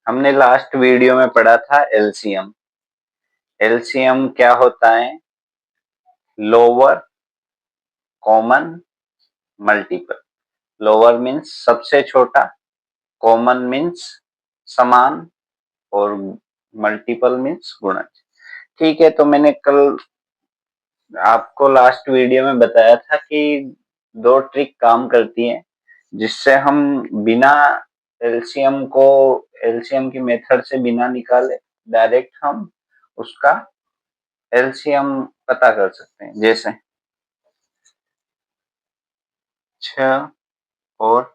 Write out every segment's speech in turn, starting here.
हमने last video में पढ़ा था एलसीएम। एलसीएम क्या होता है? Lower common multiple. Lower means सबसे छोटा, कॉमन मीन्स समान, और मल्टीपल मीन्स गुणज। ठीक है, तो मैंने कल आपको लास्ट वीडियो में बताया था कि दो ट्रिक काम करती हैं जिससे हम बिना एलसीएम को एलसीएम की मेथड से बिना निकाले डायरेक्ट हम उसका एलसीएम पता कर सकते हैं। जैसे 6 और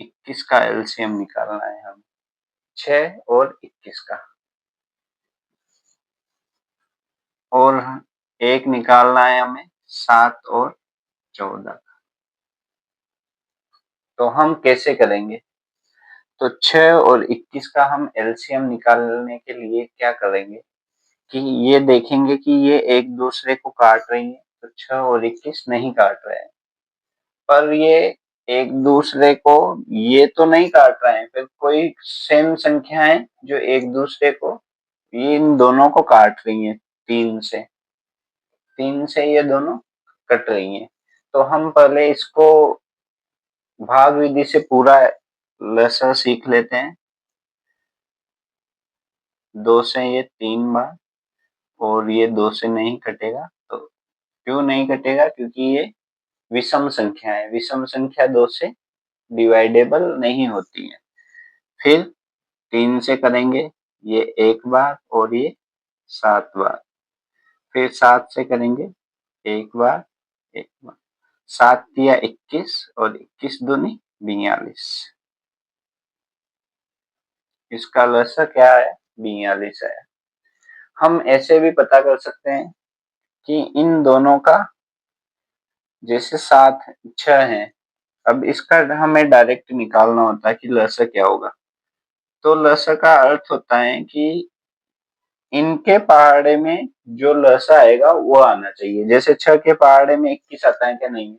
21 का एलसीएम निकालना है हमें। 6 और 21 का, और एक निकालना है हमें 7 और 14 का। तो हम कैसे करेंगे? तो 6 और 21 का हम एलसीएम निकालने के लिए क्या करेंगे कि ये देखेंगे कि ये एक दूसरे को काट रही है, तो 6 और 21 नहीं काट रहे हैं। पर ये एक दूसरे को ये तो नहीं काट रहे हैं, फिर कोई सेम संख्या है जो एक दूसरे को ये इन दोनों को काट रही है। 3 से ये दोनों कट रही हैं। तो हम पहले इसको भाग विधि से पूरा लसा सीख लेते हैं। 2 से ये 3 बार, और ये 2 से नहीं कटेगा। तो क्यों नहीं कटेगा? क्योंकि ये विषम संख्या है। विषम संख्या 2 से डिवाइडेबल नहीं होती है। फिर 3 से करेंगे ये 1 बार और ये 7 बार। फिर 7 से करेंगे 1 बार 1 बार। 7 या 21 और 21 दूनी 42। इसका लसा क्या है? 42 है। हम ऐसे भी पता कर सकते हैं कि इन दोनों का, जैसे 7 6 है, अब इसका हमें डायरेक्ट निकालना होता है कि लसा क्या होगा। तो लसा का अर्थ होता है कि इनके पहाड़े में जो लसा आएगा वो आना चाहिए। जैसे 6 के पहाड़े में 21 आता है क्या? नहीं।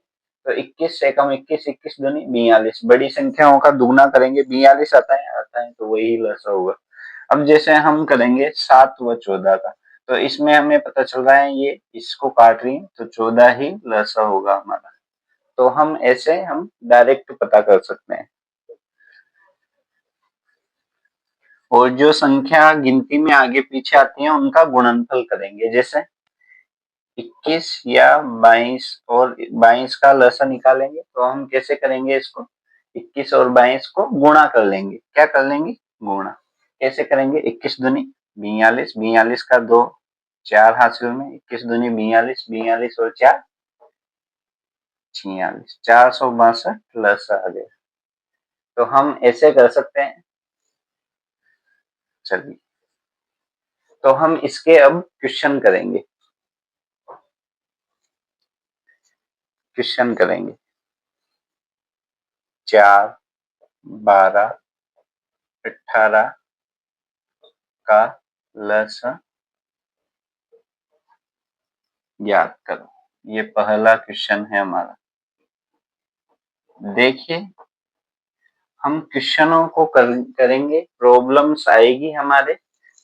तो 21 से कम 21, 21 दूनी 42। बड़ी संख्याओं का दुगना करेंगे, 42 आता है, तो वही लसा होगा। अब जैसे हम करेंगे 7 व 14 का, तो इसमें हमें पता चल रहा है ये इसको काट रही है, तो 14 ही लसा होगा हमारा। तो हम ऐसे हम डायरेक्ट पता कर सकते हैं। और जो संख्या गिनती में आगे पीछे आती है उनका गुणनफल करेंगे। जैसे 21 या 22, और 22 का लसा निकालेंगे, तो हम कैसे करेंगे इसको? 21 और 22 को गुणा कर लेंगे। क्या कर लेंगे? गुणा। कैसे करेंगे? 21 दूनी 42, 42 का 2 4 हासिल में, 21 दूनी 42, 42 और 4 46, 462 लसा आ गया। तो हम ऐसे कर सकते हैं। चलिए, तो हम इसके अब क्वेश्चन करेंगे। क्वेश्चन करेंगे 4, 12, 18 का लसा ज्ञात करो। ये पहला क्वेश्चन है हमारा। देखिए, हम क्वेश्चनों को करेंगे, प्रॉब्लम्स आएगी हमारे,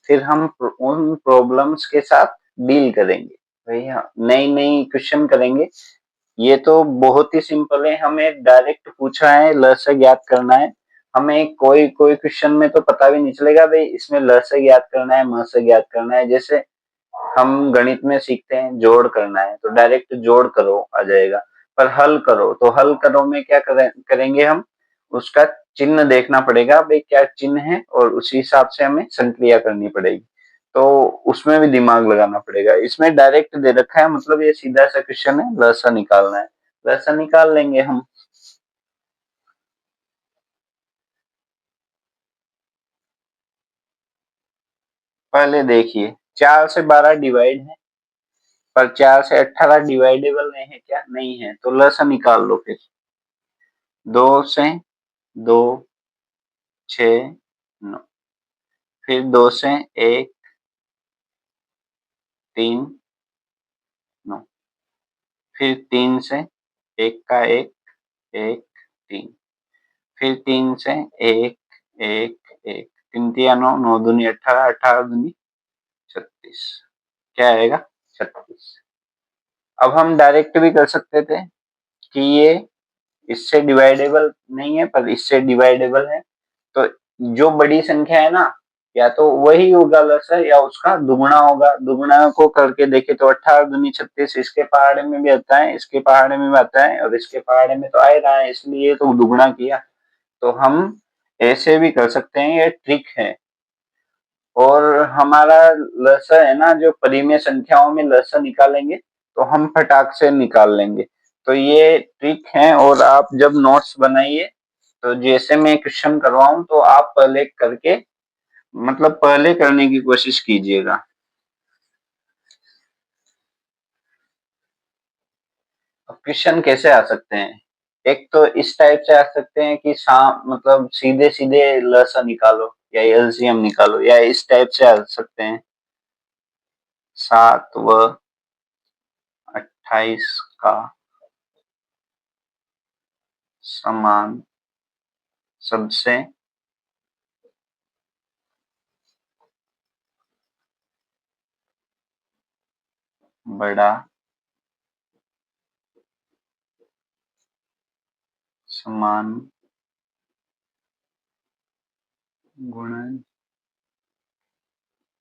फिर हम उन प्रॉब्लम्स के साथ डील करेंगे। भैया नई नई क्वेश्चन करेंगे। ये तो बहुत ही सिंपल है, हमें डायरेक्ट पूछा है ल से ज्ञात करना है। हमें कोई कोई क्वेश्चन में तो पता भी नहीं चलेगा भाई इसमें ल से ज्ञात करना है, म से ज्ञात करना है। जैसे हम गणित में सीखते हैं जोड़ करना है, तो डायरेक्ट जोड़ करो आ जाएगा। पर हल करो, तो हल करो में क्या करेंगे हम? उसका चिन्ह देखना पड़ेगा भाई क्या चिन्ह है, और उसी हिसाब से हमें संक्रिया करनी पड़ेगी। तो उसमें भी दिमाग लगाना पड़ेगा। इसमें डायरेक्ट दे रखा है, मतलब ये सीधा सा क्वेश्चन है, लसा निकालना है। लसा निकाल लेंगे हम। पहले देखिए, 4 से 12 डिवाइड है, पर 4 से 18 डिवाइडेबल नहीं है क्या? नहीं है। तो लसा निकाल लो फिर। 2 से 2 6 9, फिर 2 से 1 3 9, फिर 3 से 1 का 1 1 3, फिर 3 से 1 1 1 3 तिया 9, 9 दूनी 18, 18 दूनी 36, क्या आएगा 36। अब हम डायरेक्ट भी कर सकते थे कि ये इससे डिवाइडेबल नहीं है पर इससे डिवाइडेबल है, तो जो बड़ी संख्या है ना, या तो वही होगा लसर या उसका दुगुना होगा। दुगुना को करके देखे तो 18 दूनी 36, इसके पहाड़े में भी आता है, इसके पहाड़े में भी आता है और इसके पहाड़े में तो आ ही रहा है, इसलिए तो दुगुना किया। तो हम ऐसे भी कर सकते हैं, ये ट्रिक है। और हमारा लसर है ना, जो परिमेय संख्याओं में लसर निकालेंगे तो हम फटाक से निकाल लेंगे। तो ये ट्रिक है, और आप जब नोट्स बनाइए तो जैसे मैं क्वेश्चन करवाऊं तो आप पहले करके, मतलब पहले करने की कोशिश कीजिएगा। अब क्वेश्चन कैसे आ सकते हैं, एक तो इस टाइप से आ सकते हैं कि मतलब सीधे सीधे लसर निकालो या एलसीएम निकालो, या इस टाइप से आ सकते हैं 7 व 28 का समान सबसे बड़ा समान गुणन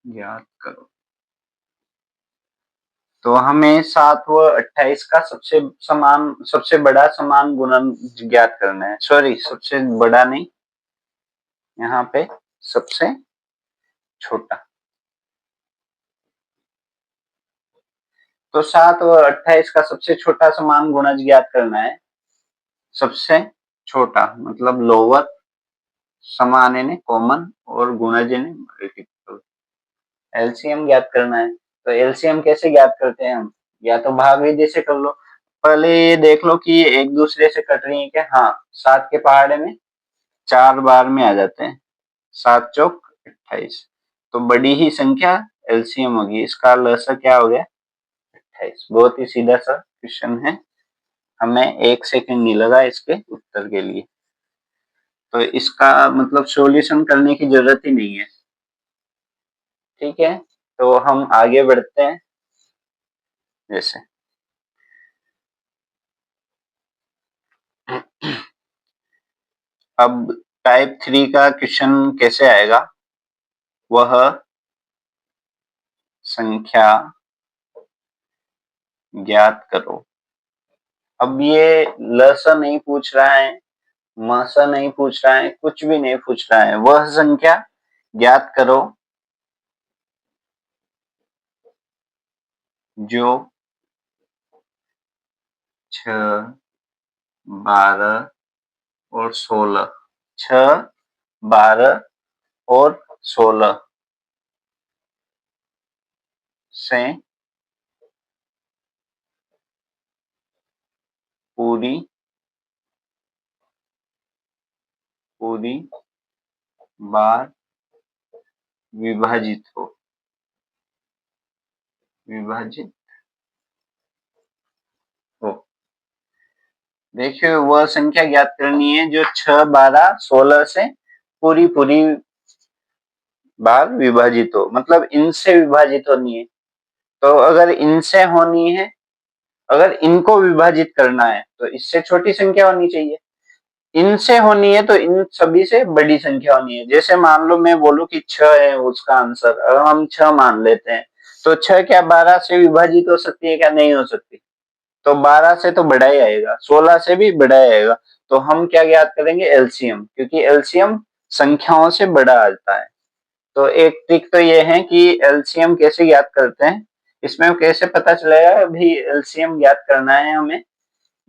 ज्ञात करो। तो हमें 7 व 28 का सबसे बड़ा समान गुणन ज्ञात करना है। सॉरी, सबसे बड़ा नहीं, यहाँ पे सबसे छोटा। तो 7 व 28 का सबसे छोटा समान गुणज ज्ञात करना है। सबसे छोटा मतलब लोअर, समान यानी कॉमन, और गुणज यानी मल्टीपल। एलसीएम ज्ञात करना है। तो एलसीएम कैसे ज्ञात करते हैं हम, या तो भाग विधि से कर लो। पहले ये देख लो कि ये एक दूसरे से कट रही है क्या। हाँ, 7 के पहाड़े में 4 बार में आ जाते हैं, 7 चौक 28, तो बड़ी ही संख्या एलसीएम होगी। इसका लसा क्या हो गया 28। बहुत ही सीधा सा क्वेश्चन है, हमें 1 सेकंड नहीं लगा इसके उत्तर के लिए। तो इसका मतलब सॉल्यूशन करने की जरूरत ही नहीं है। ठीक है, तो हम आगे बढ़ते हैं। जैसे अब टाइप 3 का क्वेश्चन कैसे आएगा, वह संख्या ज्ञात करो। अब ये ल स नहीं पूछ रहा है, म स नहीं पूछ रहा है, कुछ भी नहीं पूछ रहा है, वह संख्या ज्ञात करो जो 6, 12 और 16, 6, 12 और 16 से पूरी बार विभाजित हो। देखिए, वह संख्या ज्ञात करनी है जो 6, 12, 16 से पूरी बार विभाजित हो, मतलब इनसे विभाजित होनी है। तो अगर इनसे होनी है, अगर इनको विभाजित करना है तो इससे छोटी संख्या होनी चाहिए। इनसे होनी है तो इन सभी से बड़ी संख्या होनी है। जैसे मान लो मैं बोलूं कि 6 है उसका आंसर, अगर हम 6 मान लेते हैं तो 6 क्या 12 से विभाजित हो सकती है क्या, नहीं हो सकती। तो 12 से तो बड़ा ही आएगा, 16 से भी बड़ा ही आएगा। तो हम क्या ज्ञात करेंगे, एलसीएम, क्योंकि एलसीएम संख्याओं से बड़ा आता है। तो एक ट्रिक तो ये है कि एलसीएम कैसे ज्ञात करते हैं, इसमें कैसे पता चलेगा अभी एलसीएम ज्ञात करना है हमें।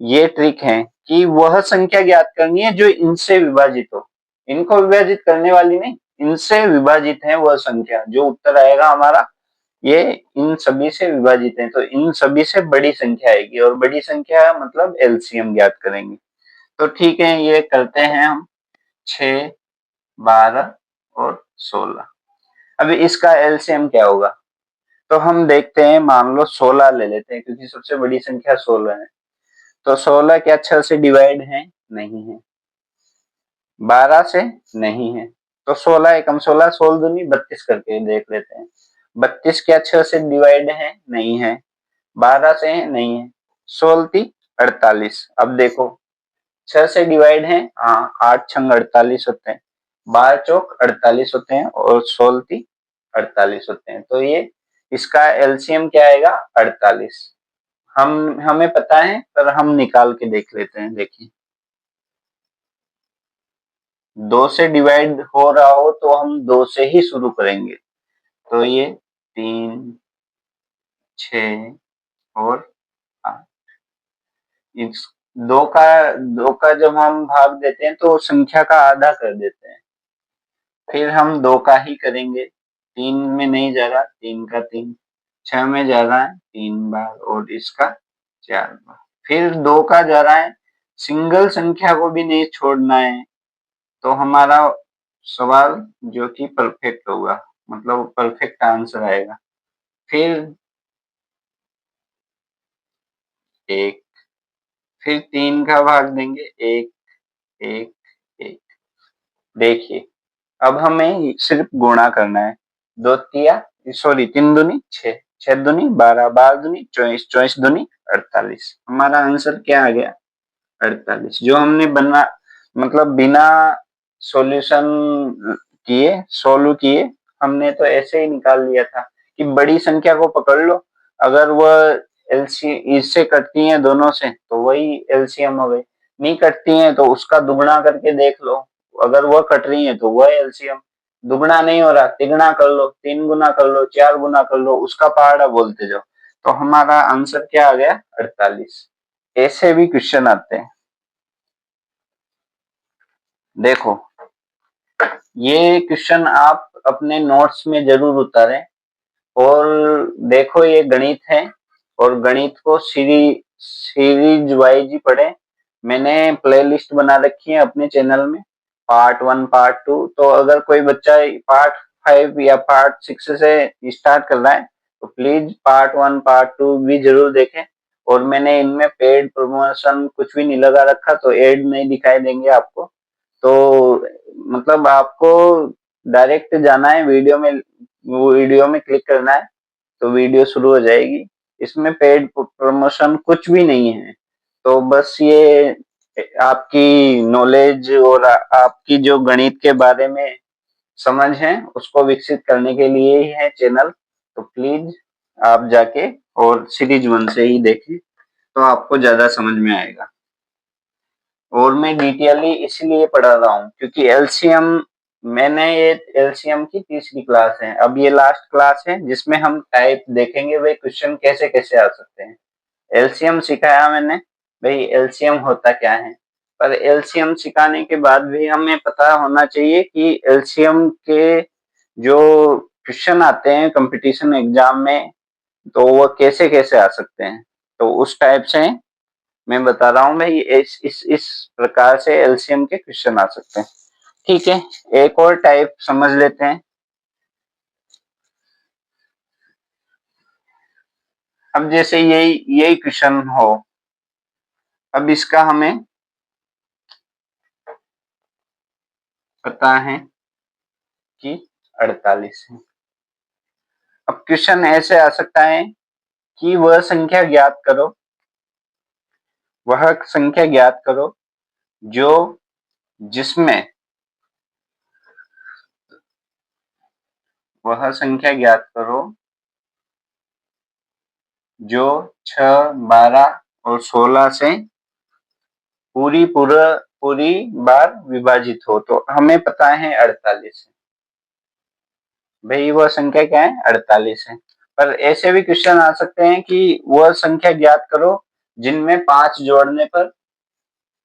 ये ट्रिक है कि वह संख्या ज्ञात करनी है जो इनसे विभाजित हो, इनको विभाजित करने वाली नहीं, इनसे विभाजित है वह संख्या। जो उत्तर आएगा हमारा, ये इन सभी से विभाजित है, तो इन सभी से बड़ी संख्या आएगी, और बड़ी संख्या मतलब एलसीएम ज्ञात करेंगे। तो ठीक है, ये करते हैं हम 6, 12 और 16। अभी इसका एलसीएम क्या होगा, तो हम देखते हैं, मान लो 16 ले लेते हैं क्योंकि सबसे बड़ी संख्या 16 है। तो 16 क्या 6 से डिवाइड है, नहीं है। 12 से नहीं है, तो 16 एकम 16, 16 दूनी 32 करके देख लेते हैं। 32 क्या 6 से डिवाइड है? नहीं है। 12 से है? नहीं है। 16 × 48। अब देखो 6 से डिवाइड है? हाँ, 8 छंग 48 होते हैं, 12 चौक 48 होते हैं और 16 × 48 होते हैं। तो ये इसका एलसीएम क्या आएगा? 48। हमें पता है पर हम निकाल के देख लेते हैं। देखिए 2 से डिवाइड हो रहा हो तो हम 2 से ही शुरू करेंगे। तो ये 3, 6 और 8। इस 2 का जब हम भाग देते हैं तो संख्या का आधा कर देते हैं। फिर हम 2 का ही करेंगे। 3 में नहीं जा रहा, 3 का 3। 6 में जा रहा है 3 बार और इसका 4 बार। फिर 2 का जा रहा है, सिंगल संख्या को भी नहीं छोड़ना है। तो हमारा सवाल जो कि परफेक्ट होगा, मतलब परफेक्ट आंसर आएगा। फिर 1, फिर 3 का भाग देंगे, 1, 1, 1। देखिए अब हमें सिर्फ गुणा करना है। 2 तिया सॉरी 3 दूनी 6, 6 दूनी 12, 12 दूनी 24, 24 दूनी 48। हमारा आंसर क्या आ गया? 48। जो हमने बना मतलब बिना सॉल्यूशन किए, सोल्व किए, हमने तो ऐसे ही निकाल लिया था कि बड़ी संख्या को पकड़ लो, अगर वह एलसी इससे कटती है दोनों से तो वही एलसीएम हो गई, नहीं कटती है तो उसका दुगना करके देख लो, अगर वह कट रही है तो वह एलसीएम। दुगना नहीं हो रहा, तिगुना कर लो, 3 गुना कर लो, 4 गुना कर लो, उसका पहाड़ा बोलते जाओ। तो हमारा आंसर क्या आ गया? 48। ऐसे भी क्वेश्चन आते हैं। देखो ये क्वेश्चन आप अपने नोट्स में जरूर उतारें। और देखो ये गणित है और गणित को सीरीज वाइज ही पढ़े। मैंने प्लेलिस्ट बना रखी है अपने चैनल में, पार्ट 1 पार्ट 2। तो अगर कोई बच्चा पार्ट 5 या पार्ट 6 से स्टार्ट कर रहा है तो प्लीज पार्ट 1 पार्ट 2 भी जरूर देखें। और मैंने इनमें पेड प्रमोशन कुछ भी नहीं लगा रखा, तो एड नहीं दिखाई देंगे आपको। तो मतलब आपको डायरेक्ट जाना है वीडियो में, वो वीडियो में क्लिक करना है तो वीडियो शुरू हो जाएगी। इसमें पेड प्रमोशन कुछ भी नहीं है। तो बस ये आपकी नॉलेज और आपकी जो गणित के बारे में समझ है उसको विकसित करने के लिए ही है चैनल। तो प्लीज आप जाके और सीरीज 1 से ही देखें तो आपको ज्यादा समझ में आएगा। और मैं डिटेयली इसलिए पढ़ा रहा हूँ क्योंकि एलसीएम, मैंने ये एलसीएम की तीसरी क्लास है, अब ये लास्ट क्लास है जिसमें हम टाइप देखेंगे भाई क्वेश्चन कैसे कैसे आ सकते हैं। एलसीएम सिखाया मैंने, भाई एलसीएम होता क्या है। पर एलसीएम सिखाने के बाद भी हमें पता होना चाहिए कि एलसीएम के जो क्वेश्चन आते हैं कंपटीशन एग्जाम में तो वो कैसे कैसे आ सकते हैं। तो उस टाइप से मैं बता रहा हूँ भाई, इस प्रकार से एलसीएम के क्वेश्चन आ सकते हैं। ठीक है, एक और टाइप समझ लेते हैं। अब जैसे यही यही क्वेश्चन हो, अब इसका हमें पता है कि 48 है। अब क्वेश्चन ऐसे आ सकता है कि वह संख्या ज्ञात करो, वह संख्या ज्ञात करो जो जिसमें वह संख्या ज्ञात करो जो 6, 12 और 16 से पूरी बार विभाजित हो। तो हमें पता है 48 है, भाई वह संख्या क्या है? 48 है। पर ऐसे भी क्वेश्चन आ सकते हैं कि वह संख्या ज्ञात करो जिनमें 5 जोड़ने पर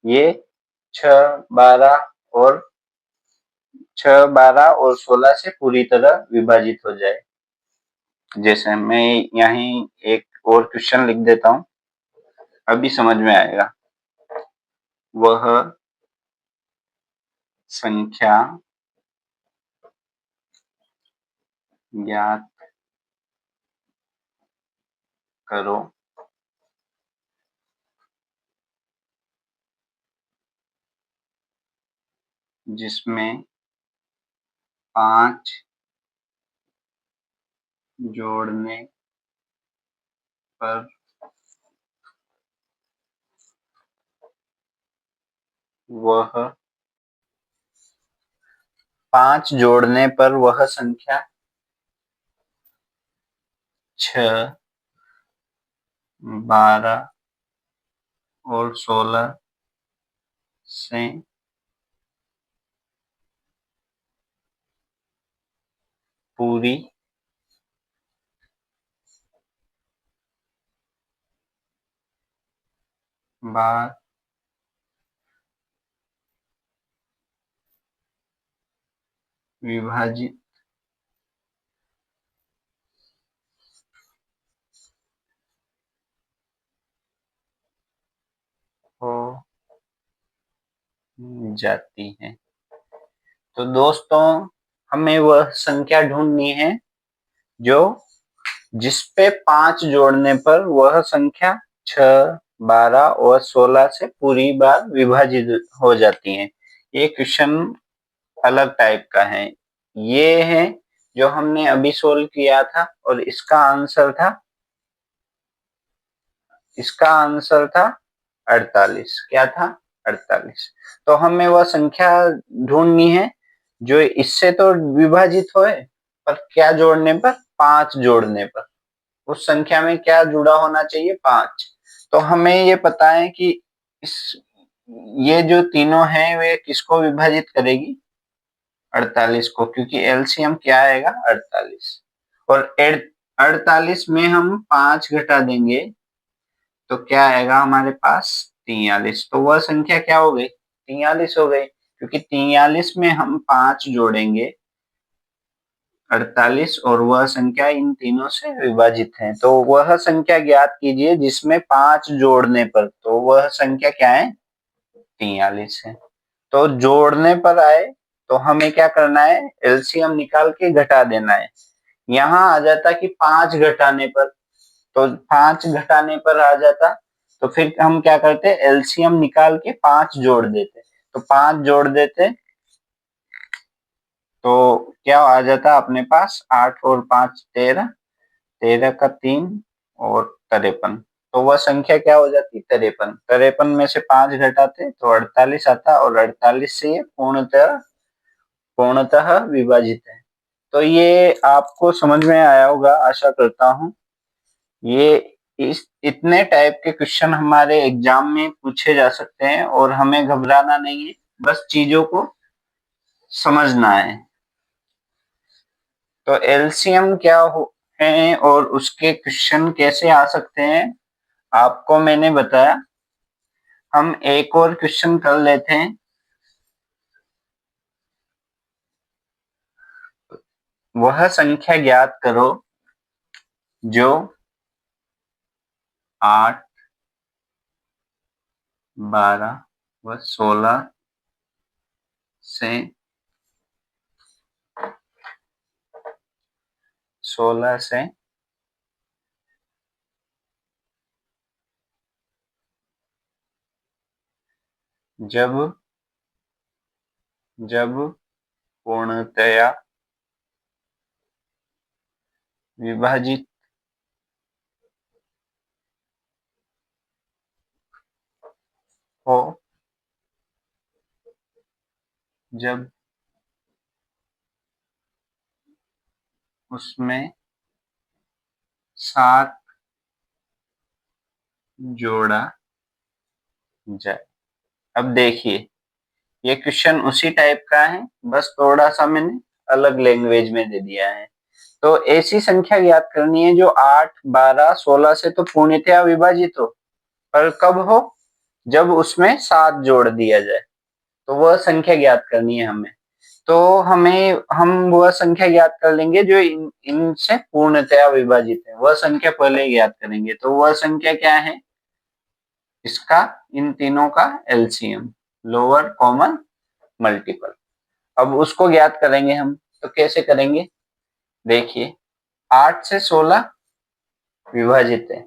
ये 6, 12 और 16 से पूरी तरह विभाजित हो जाए। जैसे मैं यहीं एक और क्वेश्चन लिख देता हूं, अभी समझ में आएगा। वह संख्या ज्ञात करो जिसमें 5 जोड़ने पर वह 5 जोड़ने पर वह संख्या 6, 12 और 16 से पूरी बार विभाजित हो जाती है। तो दोस्तों, हमें वह संख्या ढूंढनी है जो जिसपे 5 जोड़ने पर वह संख्या 6, 12 और 16 से पूरी बार विभाजित हो जाती है। ये क्वेश्चन अलग टाइप का है। ये है जो हमने अभी सोल्व किया था और इसका आंसर था 48। क्या था? 48। तो हमें वह संख्या ढूंढनी है जो इससे तो विभाजित होए, पर क्या जोड़ने पर? 5 जोड़ने पर। उस संख्या में क्या जुड़ा होना चाहिए? 5। तो हमें ये पता है कि इस ये जो तीनों हैं वे किसको विभाजित करेगी? 48 को, क्योंकि एलसीएम क्या आएगा? 48। और 48 में हम 5 घटा देंगे तो क्या आएगा हमारे पास? 43। तो वह संख्या क्या हो गई? 43 हो गई, क्योंकि 43 में हम 5 जोड़ेंगे 48 और वह संख्या इन तीनों से विभाजित है। तो वह संख्या ज्ञात कीजिए जिसमें 5 जोड़ने पर, तो वह संख्या क्या है? 43 है। तो जोड़ने पर आए तो हमें क्या करना है? एलसीएम निकाल के घटा देना है। यहाँ आ जाता कि 5 घटाने पर, तो 5 घटाने पर आ जाता, तो फिर हम क्या करते? एलसीएम निकाल के 5 जोड़ देते। तो 5 जोड़ देते तो क्या आ जाता अपने पास? 8 और 5 13, 13 का 3 और 53। तो वह संख्या क्या हो जाती? 53। 53 में से 5 घटाते तो 48 आता, और 48 से ये पूर्णतः विभाजित है। तो ये आपको समझ में आया होगा, आशा करता हूँ। ये इस इतने टाइप के क्वेश्चन हमारे एग्जाम में पूछे जा सकते हैं और हमें घबराना नहीं है, बस चीजों को समझना है। तो एलसीएम क्या है और उसके क्वेश्चन कैसे आ सकते हैं, आपको मैंने बताया। हम एक और क्वेश्चन कर लेते हैं। वह संख्या ज्ञात करो जो 8, 12 व 16 से 16 से जब पूर्णतया विभाजित हो, जब उसमें 7 जोड़ा जाए। अब देखिए, ये क्वेश्चन उसी टाइप का है, बस थोड़ा सा मैंने अलग लैंग्वेज में दे दिया है। तो ऐसी संख्या ज्ञात करनी है जो 8, 12, 16 से तो पूर्णतया विभाजित हो, पर कब हो? जब उसमें 7 जोड़ दिया जाए। तो वह संख्या ज्ञात करनी है हमें। तो हम वह संख्या ज्ञात कर लेंगे जो इनसे पूर्णतया विभाजित है। वह संख्या पहले ज्ञात करेंगे। तो वह संख्या क्या है? इसका, इन तीनों का एलसीएम, लोअर कॉमन मल्टीपल। अब उसको ज्ञात करेंगे हम। तो कैसे करेंगे? देखिए, 8 से 16 विभाजित है,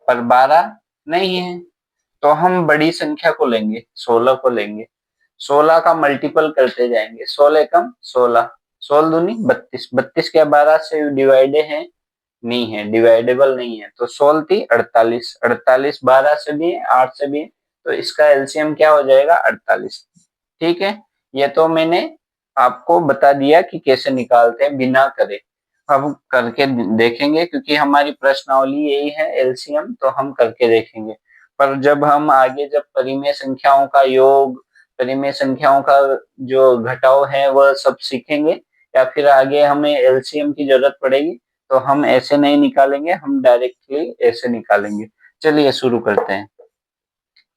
पर 12 नहीं है। तो हम बड़ी संख्या को लेंगे, 16 को लेंगे। 16 का मल्टीपल करते जाएंगे, 16 कम 16, 16 दूनी 32, 32 क्या 12 से डिवाइडेड है? नहीं है, डिवाइडेबल नहीं है। तो 16 थी 48, 48 12 से भी है, 8 से भी है, तो इसका एलसीएम क्या हो जाएगा? 48। ठीक है, ये तो मैंने आपको बता दिया कि कैसे निकालते हैं बिना करे। अब करके देखेंगे, क्योंकि हमारी प्रश्नावली यही है एलसीएम, तो हम करके देखेंगे। पर जब हम आगे जब परिमेय संख्याओं का योग, परिमेय संख्याओं का जो घटाव है वह सब सीखेंगे, या फिर आगे हमें एलसीएम की जरूरत पड़ेगी, तो हम ऐसे नहीं निकालेंगे, हम डायरेक्टली ऐसे निकालेंगे। चलिए शुरू करते हैं।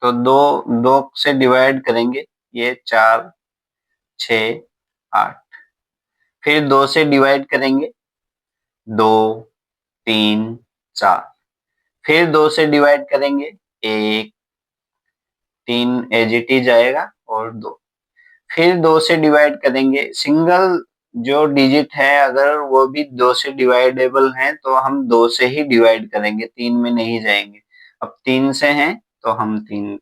तो दो दो से डिवाइड करेंगे, ये 4 6 8। फिर 2 से डिवाइड करेंगे, 2 3 4। फिर 2 से डिवाइड करेंगे, 1 3 एज इट इज आएगा, और 2। फिर 2 से डिवाइड करेंगे, सिंगल जो डिजिट है अगर वो भी 2 से डिवाइडेबल है तो हम 2 से ही डिवाइड करेंगे, 3 में नहीं जाएंगे। अब 3 से हैं तो हम 3,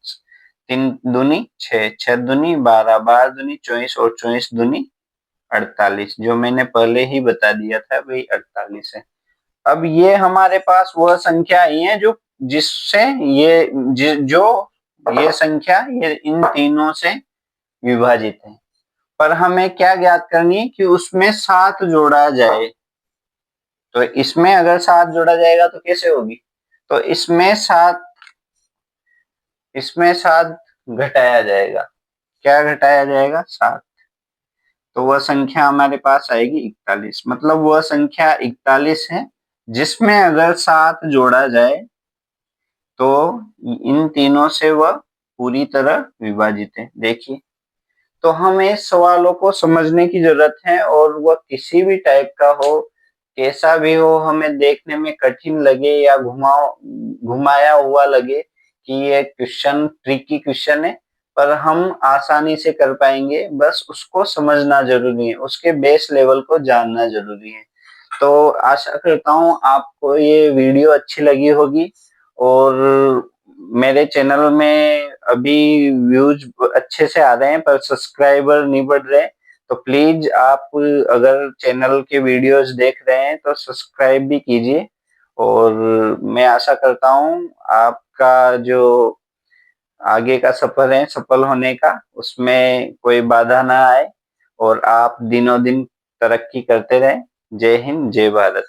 3 दूनी 6, 6 दूनी 12, 12 दूनी 24, और 24 दूनी 48, जो मैंने पहले ही बता दिया था वही 48 है। अब ये हमारे पास वह संख्या आई है जो जिससे जो ये संख्या ये इन तीनों से विभाजित है। पर हमें क्या ज्ञात करनी है कि उसमें 7 जोड़ा जाए। तो इसमें अगर 7 जोड़ा जाएगा तो कैसे होगी? तो इसमें 7 घटाया जाएगा। क्या घटाया जाएगा? 7। तो वह संख्या हमारे पास आएगी 41। मतलब वह संख्या 41 है जिसमें अगर 7 जोड़ा जाए तो इन तीनों से वह पूरी तरह विभाजित है। देखिए, तो हमें सवालों को समझने की जरूरत है, और वह किसी भी टाइप का हो, कैसा भी हो, हमें देखने में कठिन लगे या घुमाया हुआ लगे कि ये क्वेश्चन ट्रिकी क्वेश्चन है, पर हम आसानी से कर पाएंगे। बस उसको समझना जरूरी है, उसके बेस लेवल को जानना जरूरी है। तो आशा करता हूँ आपको ये वीडियो अच्छी लगी होगी, और मेरे चैनल में अभी व्यूज अच्छे से आ रहे हैं पर सब्सक्राइबर नहीं बढ़ रहे। तो प्लीज आप अगर चैनल के वीडियोस देख रहे हैं तो सब्सक्राइब भी कीजिए, और मैं आशा करता हूँ आपका जो आगे का सफर है सफल होने का, उसमें कोई बाधा ना आए, और आप दिनों दिन तरक्की करते रहें। जय हिंद, जय भारत।